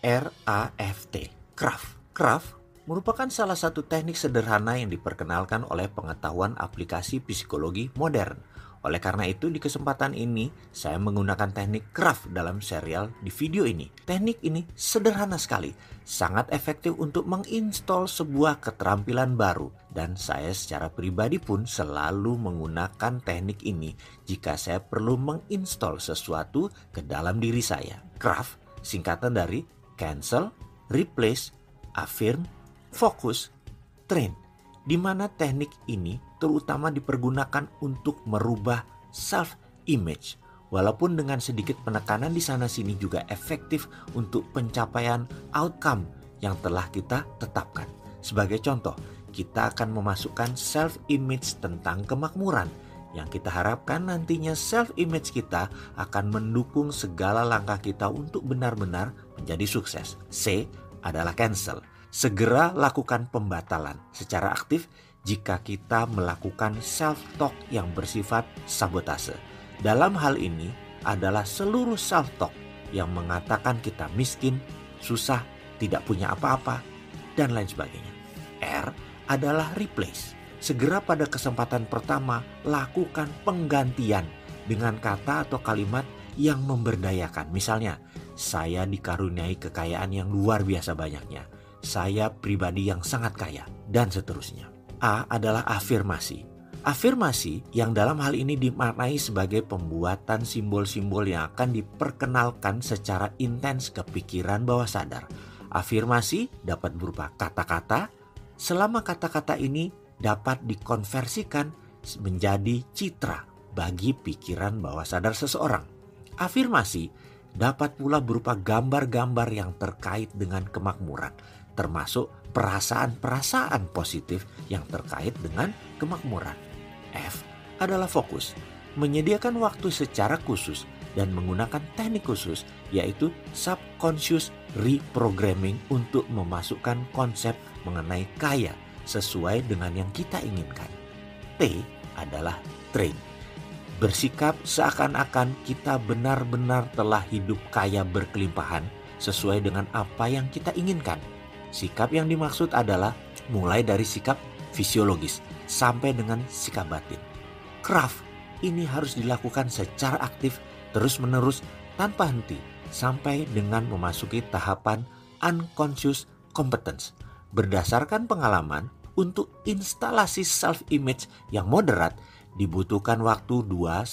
RAFT, Craft. Craft merupakan salah satu teknik sederhana yang diperkenalkan oleh pengetahuan aplikasi psikologi modern. Oleh karena itu, di kesempatan ini saya menggunakan teknik craft dalam serial di video ini. Teknik ini sederhana sekali, sangat efektif untuk menginstal sebuah keterampilan baru. Dan saya secara pribadi pun selalu menggunakan teknik ini jika saya perlu menginstal sesuatu ke dalam diri saya. Craft singkatan dari cancel, replace, affirm, focus, train, di mana teknik ini terutama dipergunakan untuk merubah self-image. Walaupun dengan sedikit penekanan di sana-sini juga efektif untuk pencapaian outcome yang telah kita tetapkan. Sebagai contoh, kita akan memasukkan self-image tentang kemakmuran, yang kita harapkan nantinya self-image kita akan mendukung segala langkah kita untuk benar-benar menjadi sukses. C adalah cancel. Segera lakukan pembatalan secara aktif jika kita melakukan self-talk yang bersifat sabotase. Dalam hal ini adalah seluruh self-talk yang mengatakan kita miskin, susah, tidak punya apa-apa, dan lain sebagainya. R adalah replace. Segera pada kesempatan pertama lakukan penggantian dengan kata atau kalimat yang memberdayakan. Misalnya, saya dikaruniai kekayaan yang luar biasa banyaknya. Saya pribadi yang sangat kaya, dan seterusnya. A adalah afirmasi. Afirmasi yang dalam hal ini dimaknai sebagai pembuatan simbol-simbol yang akan diperkenalkan secara intens ke pikiran bawah sadar. Afirmasi dapat berupa kata-kata, selama kata-kata ini dapat dikonversikan menjadi citra bagi pikiran bawah sadar seseorang. Afirmasi dapat pula berupa gambar-gambar yang terkait dengan kemakmuran, termasuk perasaan-perasaan positif yang terkait dengan kemakmuran. F adalah fokus, menyediakan waktu secara khusus dan menggunakan teknik khusus, yaitu subconscious reprogramming untuk memasukkan konsep mengenai kaya sesuai dengan yang kita inginkan. T adalah train, bersikap seakan-akan kita benar-benar telah hidup kaya berkelimpahan sesuai dengan apa yang kita inginkan. Sikap yang dimaksud adalah mulai dari sikap fisiologis sampai dengan sikap batin. Craft ini harus dilakukan secara aktif terus-menerus tanpa henti sampai dengan memasuki tahapan unconscious competence. Berdasarkan pengalaman, untuk instalasi self-image yang moderat dibutuhkan waktu 2-4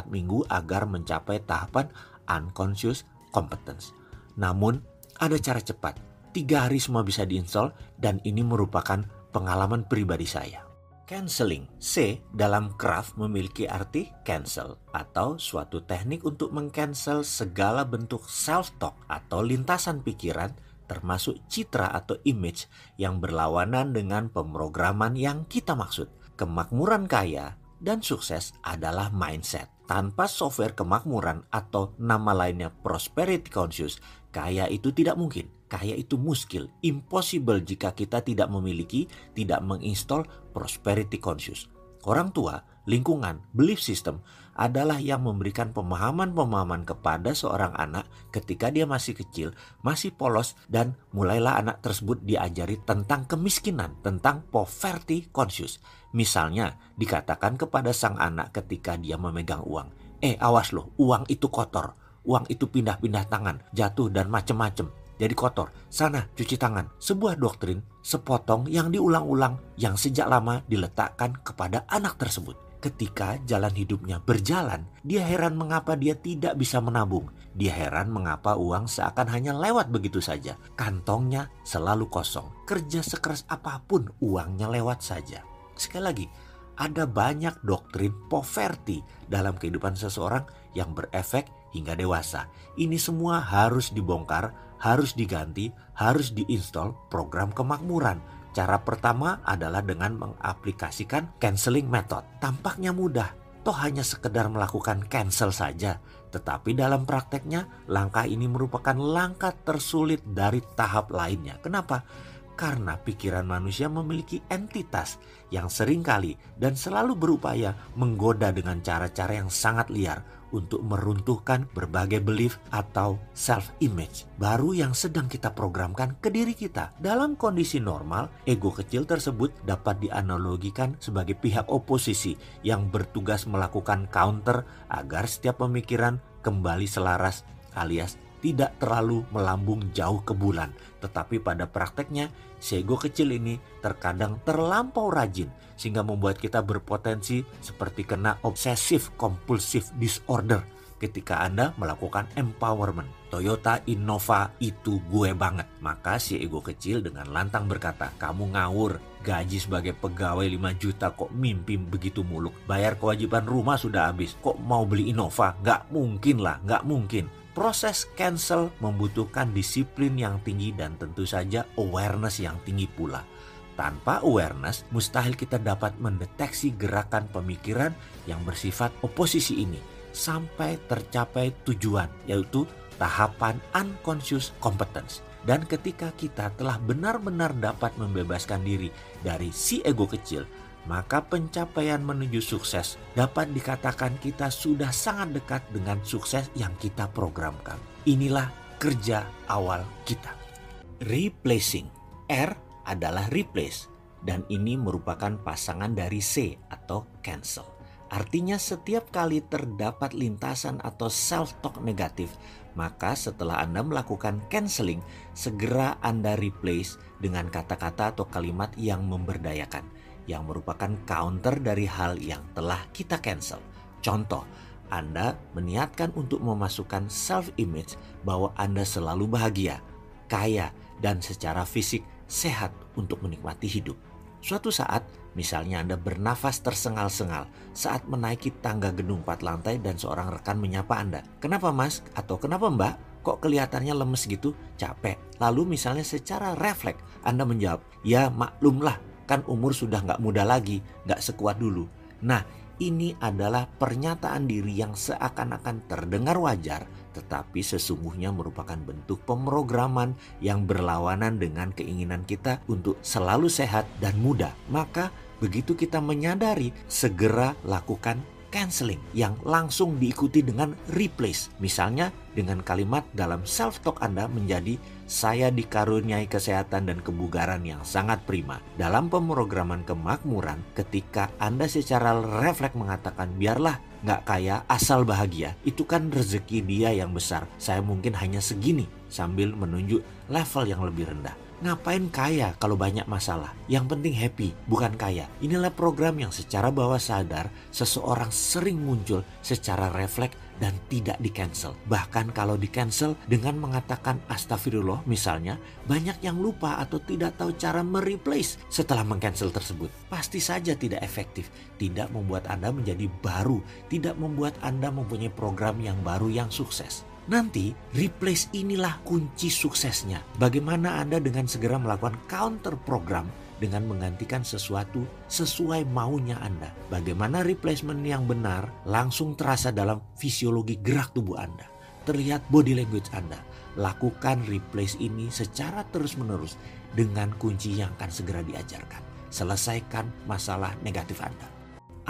minggu agar mencapai tahapan unconscious competence. Namun ada cara cepat. 3 hari semua bisa diinstal dan ini merupakan pengalaman pribadi saya. Canceling. C dalam craft memiliki arti cancel atau suatu teknik untuk mengcancel segala bentuk self-talk atau lintasan pikiran termasuk citra atau image yang berlawanan dengan pemrograman yang kita maksud. Kemakmuran kaya dan sukses adalah mindset. Tanpa software kemakmuran atau nama lainnya prosperity conscious, kaya itu tidak mungkin. Kaya itu muskil, impossible jika kita tidak memiliki, tidak menginstal prosperity conscious. Orang tua, lingkungan, belief system adalah yang memberikan pemahaman-pemahaman kepada seorang anak ketika dia masih kecil, masih polos, dan mulailah anak tersebut diajari tentang kemiskinan, tentang poverty conscious. Misalnya, dikatakan kepada sang anak ketika dia memegang uang, awas loh, uang itu kotor, uang itu pindah-pindah tangan, jatuh dan macem-macem. Jadi kotor, sana cuci tangan. Sebuah doktrin sepotong yang diulang-ulang yang sejak lama diletakkan kepada anak tersebut. Ketika jalan hidupnya berjalan, dia heran mengapa dia tidak bisa menabung. Dia heran mengapa uang seakan hanya lewat begitu saja. Kantongnya selalu kosong. Kerja sekeras apapun uangnya lewat saja. Sekali lagi, ada banyak doktrin poverty dalam kehidupan seseorang yang berefek hingga dewasa. Ini semua harus dibongkar, harus diganti, harus diinstal program kemakmuran. Cara pertama adalah dengan mengaplikasikan canceling method. Tampaknya mudah, toh hanya sekedar melakukan cancel saja. Tetapi dalam prakteknya, langkah ini merupakan langkah tersulit dari tahap lainnya. Kenapa? Karena pikiran manusia memiliki entitas yang seringkali dan selalu berupaya menggoda dengan cara-cara yang sangat liar untuk meruntuhkan berbagai belief atau self-image baru yang sedang kita programkan ke diri kita. Dalam kondisi normal, ego kecil tersebut dapat dianalogikan sebagai pihak oposisi yang bertugas melakukan counter agar setiap pemikiran kembali selaras alias tidak terlalu melambung jauh ke bulan. Tetapi pada prakteknya, si ego kecil ini terkadang terlampau rajin sehingga membuat kita berpotensi seperti kena obsessive compulsive disorder ketika Anda melakukan empowerment. Toyota Innova itu gue banget. Maka si ego kecil dengan lantang berkata, kamu ngawur, gaji sebagai pegawai 5 juta kok mimpi begitu muluk. Bayar kewajiban rumah sudah habis, kok mau beli Innova? Gak mungkin lah, gak mungkin. Proses cancel membutuhkan disiplin yang tinggi dan tentu saja awareness yang tinggi pula. Tanpa awareness, mustahil kita dapat mendeteksi gerakan pemikiran yang bersifat oposisi ini sampai tercapai tujuan, yaitu tahapan unconscious competence. Dan ketika kita telah benar-benar dapat membebaskan diri dari si ego kecil, maka pencapaian menuju sukses dapat dikatakan kita sudah sangat dekat dengan sukses yang kita programkan. Inilah kerja awal kita. Replacing. R adalah replace dan ini merupakan pasangan dari C atau cancel. Artinya setiap kali terdapat lintasan atau self-talk negatif, maka setelah Anda melakukan canceling, segera Anda replace dengan kata-kata atau kalimat yang memberdayakan, yang merupakan counter dari hal yang telah kita cancel. Contoh, Anda meniatkan untuk memasukkan self-image bahwa Anda selalu bahagia, kaya, dan secara fisik sehat untuk menikmati hidup. Suatu saat, misalnya Anda bernafas tersengal-sengal saat menaiki tangga gedung 4 lantai dan seorang rekan menyapa Anda. Kenapa mas? Atau kenapa mbak? Kok kelihatannya lemes gitu? Capek. Lalu misalnya secara refleks Anda menjawab, ya maklumlah, kan umur sudah gak muda lagi, gak sekuat dulu. Nah, ini adalah pernyataan diri yang seakan-akan terdengar wajar, tetapi sesungguhnya merupakan bentuk pemrograman yang berlawanan dengan keinginan kita untuk selalu sehat dan muda. Maka begitu kita menyadari, segera lakukan canceling yang langsung diikuti dengan replace. Misalnya dengan kalimat dalam self-talk Anda menjadi saya dikaruniai kesehatan dan kebugaran yang sangat prima. Dalam pemrograman kemakmuran, ketika Anda secara refleks mengatakan biarlah nggak kaya asal bahagia, itu kan rezeki dia yang besar, saya mungkin hanya segini, sambil menunjuk level yang lebih rendah. Ngapain kaya kalau banyak masalah? Yang penting happy, bukan kaya. Inilah program yang secara bawah sadar seseorang sering muncul secara refleks dan tidak di-cancel. Bahkan kalau di-cancel dengan mengatakan astagfirullah misalnya, banyak yang lupa atau tidak tahu cara mereplace setelah meng-cancel tersebut. Pasti saja tidak efektif, tidak membuat Anda menjadi baru, tidak membuat Anda mempunyai program yang baru yang sukses. Nanti replace inilah kunci suksesnya. Bagaimana Anda dengan segera melakukan counter program dengan menggantikan sesuatu sesuai maunya Anda. Bagaimana replacement yang benar langsung terasa dalam fisiologi gerak tubuh Anda. Terlihat body language Anda. Lakukan replace ini secara terus-menerus dengan kunci yang akan segera diajarkan. Selesaikan masalah negatif Anda.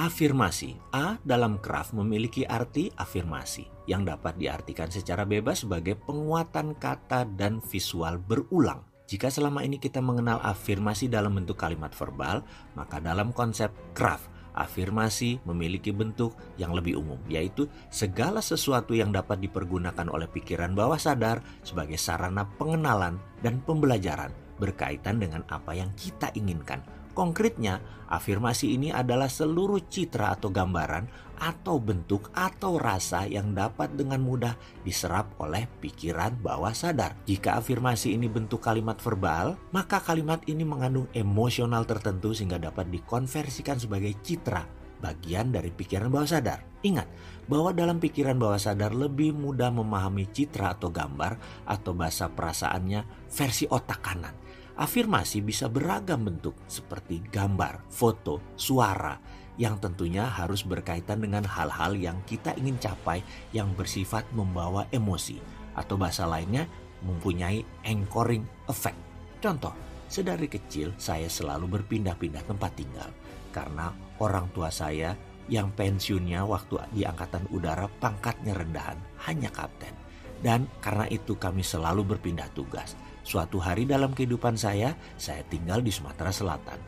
Afirmasi. A dalam Kraft memiliki arti afirmasi yang dapat diartikan secara bebas sebagai penguatan kata dan visual berulang. Jika selama ini kita mengenal afirmasi dalam bentuk kalimat verbal, maka dalam konsep Kraft, afirmasi memiliki bentuk yang lebih umum, yaitu segala sesuatu yang dapat dipergunakan oleh pikiran bawah sadar sebagai sarana pengenalan dan pembelajaran berkaitan dengan apa yang kita inginkan. Konkretnya, afirmasi ini adalah seluruh citra atau gambaran atau bentuk atau rasa yang dapat dengan mudah diserap oleh pikiran bawah sadar. Jika afirmasi ini bentuk kalimat verbal, maka kalimat ini mengandung emosional tertentu sehingga dapat dikonversikan sebagai citra, bagian dari pikiran bawah sadar. Ingat bahwa dalam pikiran bawah sadar lebih mudah memahami citra atau gambar atau bahasa perasaannya versi otak kanan. Afirmasi bisa beragam bentuk seperti gambar, foto, suara yang tentunya harus berkaitan dengan hal-hal yang kita ingin capai yang bersifat membawa emosi atau bahasa lainnya mempunyai anchoring effect. Contoh, Sedari kecil saya selalu berpindah-pindah tempat tinggal karena orang tua saya yang pensiunnya waktu di Angkatan Udara pangkatnya rendahan, hanya kapten. Dan karena itu kami selalu berpindah tugas. Suatu hari dalam kehidupan saya tinggal di Sumatera Selatan.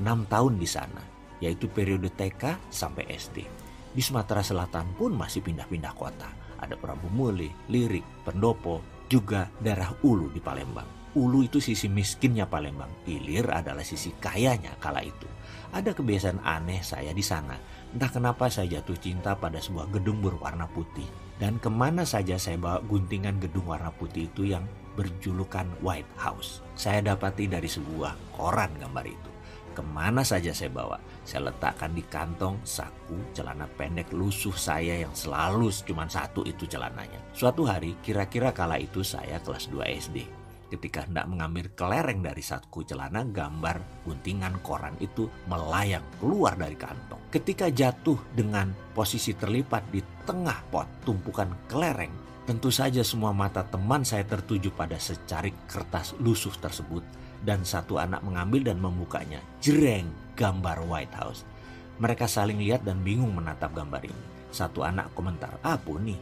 6 tahun di sana, yaitu periode TK sampai SD. Di Sumatera Selatan pun masih pindah-pindah kota. Ada Prabu Muli, Lirik, Pendopo, juga daerah Ulu di Palembang. Ulu itu sisi miskinnya Palembang, Ilir adalah sisi kayanya kala itu. Ada kebiasaan aneh saya di sana. Entah kenapa saya jatuh cinta pada sebuah gedung berwarna putih. Dan kemana saja saya bawa guntingan gedung warna putih itu yang berjulukan White House. Saya dapati dari sebuah koran gambar itu. Kemana saja saya bawa, saya letakkan di kantong, saku, celana pendek lusuh saya yang selalu cuma satu itu celananya. Suatu hari, kira-kira kala itu saya kelas 2 SD. Ketika hendak mengambil kelereng dari saku celana, gambar guntingan koran itu melayang keluar dari kantong. Ketika jatuh dengan posisi terlipat di tengah pot tumpukan kelereng, tentu saja semua mata teman saya tertuju pada secarik kertas lusuh tersebut. Dan satu anak mengambil dan membukanya. Jreng, gambar White House. Mereka saling lihat dan bingung menatap gambar ini. Satu anak komentar, "Apa nih?"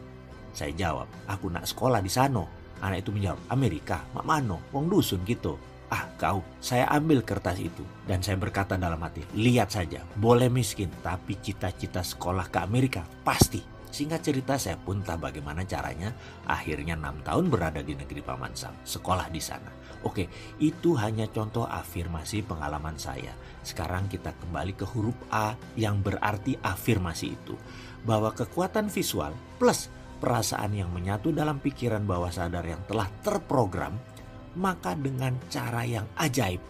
Saya jawab, "Aku nak sekolah di sana." Anak itu menjawab, "Amerika, mak mano, wong dusun gitu." "Ah kau," saya ambil kertas itu dan saya berkata dalam hati, "Lihat saja, boleh miskin tapi cita-cita sekolah ke Amerika pasti." Singkat cerita, saya pun tak bagaimana caranya akhirnya 6 tahun berada di negeri Paman Sam, sekolah di sana. Oke, itu hanya contoh afirmasi pengalaman saya. Sekarang kita kembali ke huruf A yang berarti afirmasi itu. Bahwa kekuatan visual plus perasaan yang menyatu dalam pikiran bawah sadar yang telah terprogram, maka dengan cara yang ajaib,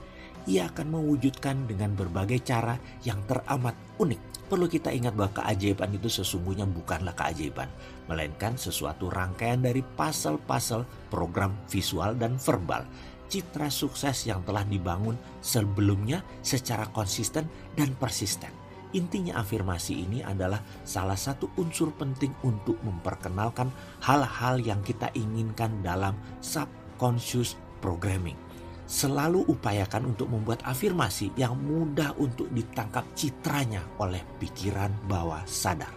ia akan mewujudkan dengan berbagai cara yang teramat unik. Perlu kita ingat bahwa keajaiban itu sesungguhnya bukanlah keajaiban, melainkan sesuatu rangkaian dari puzzle-puzzle program visual dan verbal. Citra sukses yang telah dibangun sebelumnya secara konsisten dan persisten. Intinya afirmasi ini adalah salah satu unsur penting untuk memperkenalkan hal-hal yang kita inginkan dalam subconscious programming. Selalu upayakan untuk membuat afirmasi yang mudah untuk ditangkap citranya oleh pikiran bawah sadar.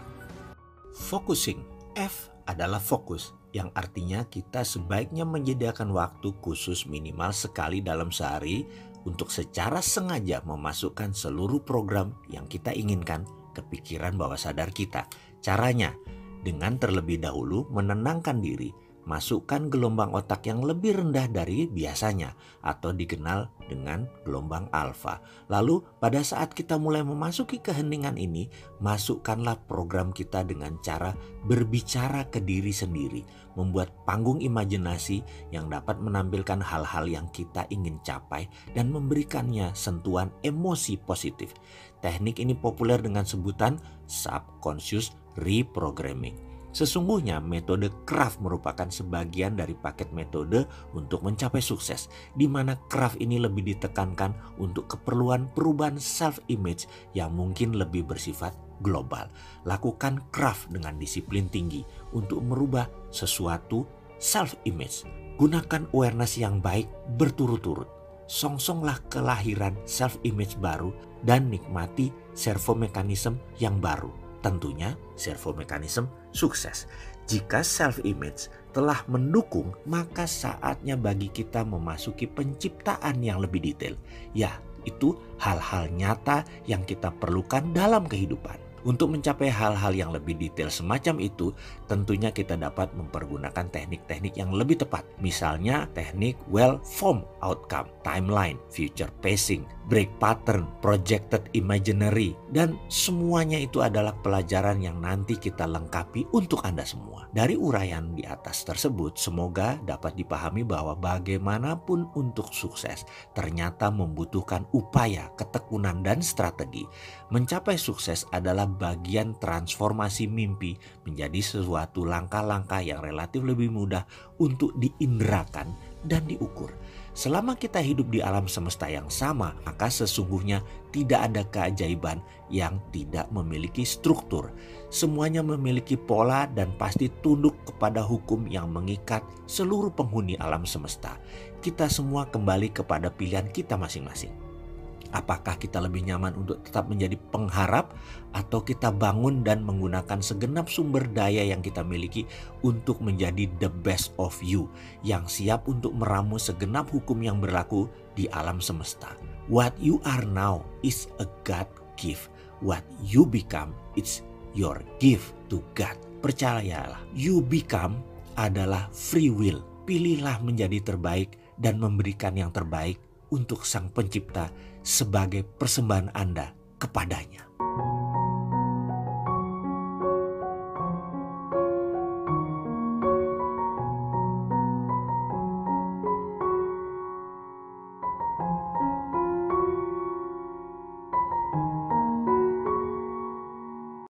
Focusing, F adalah fokus, yang artinya kita sebaiknya menyediakan waktu khusus minimal sekali dalam sehari untuk secara sengaja memasukkan seluruh program yang kita inginkan ke pikiran bawah sadar kita. Caranya, dengan terlebih dahulu menenangkan diri, masukkan gelombang otak yang lebih rendah dari biasanya atau dikenal dengan gelombang alfa. Lalu pada saat kita mulai memasuki keheningan ini, masukkanlah program kita dengan cara berbicara ke diri sendiri, membuat panggung imajinasi yang dapat menampilkan hal-hal yang kita ingin capai dan memberikannya sentuhan emosi positif. Teknik ini populer dengan sebutan subconscious reprogramming. Sesungguhnya metode Craft merupakan sebagian dari paket metode untuk mencapai sukses, di mana Craft ini lebih ditekankan untuk keperluan perubahan self-image yang mungkin lebih bersifat global. Lakukan Craft dengan disiplin tinggi untuk merubah sesuatu self-image. Gunakan awareness yang baik berturut-turut. Songsonglah kelahiran self-image baru dan nikmati servomekanisme yang baru. Tentunya servomekanisme sukses. Jika self-image telah mendukung, maka saatnya bagi kita memasuki penciptaan yang lebih detail. Ya, itu hal-hal nyata yang kita perlukan dalam kehidupan. Untuk mencapai hal-hal yang lebih detail semacam itu, tentunya kita dapat mempergunakan teknik-teknik yang lebih tepat. Misalnya teknik well-formed outcome, timeline, future pacing, break pattern, projected imaginary, dan semuanya itu adalah pelajaran yang nanti kita lengkapi untuk Anda semua. Dari uraian di atas tersebut, semoga dapat dipahami bahwa bagaimanapun untuk sukses, ternyata membutuhkan upaya, ketekunan, dan strategi. Mencapai sukses adalah bagian transformasi mimpi menjadi sesuatu langkah-langkah yang relatif lebih mudah untuk diindrakan dan diukur. Selama kita hidup di alam semesta yang sama, maka sesungguhnya tidak ada keajaiban yang tidak memiliki struktur. Semuanya memiliki pola dan pasti tunduk kepada hukum yang mengikat seluruh penghuni alam semesta. Kita semua kembali kepada pilihan kita masing-masing. Apakah kita lebih nyaman untuk tetap menjadi pengharap atau kita bangun dan menggunakan segenap sumber daya yang kita miliki untuk menjadi the best of you yang siap untuk meramu segenap hukum yang berlaku di alam semesta. What you are now is a God gift. What you become it's your gift to God. Percayalah, you become adalah free will. Pilihlah menjadi terbaik dan memberikan yang terbaik untuk Sang Pencipta sebagai persembahan Anda kepadanya.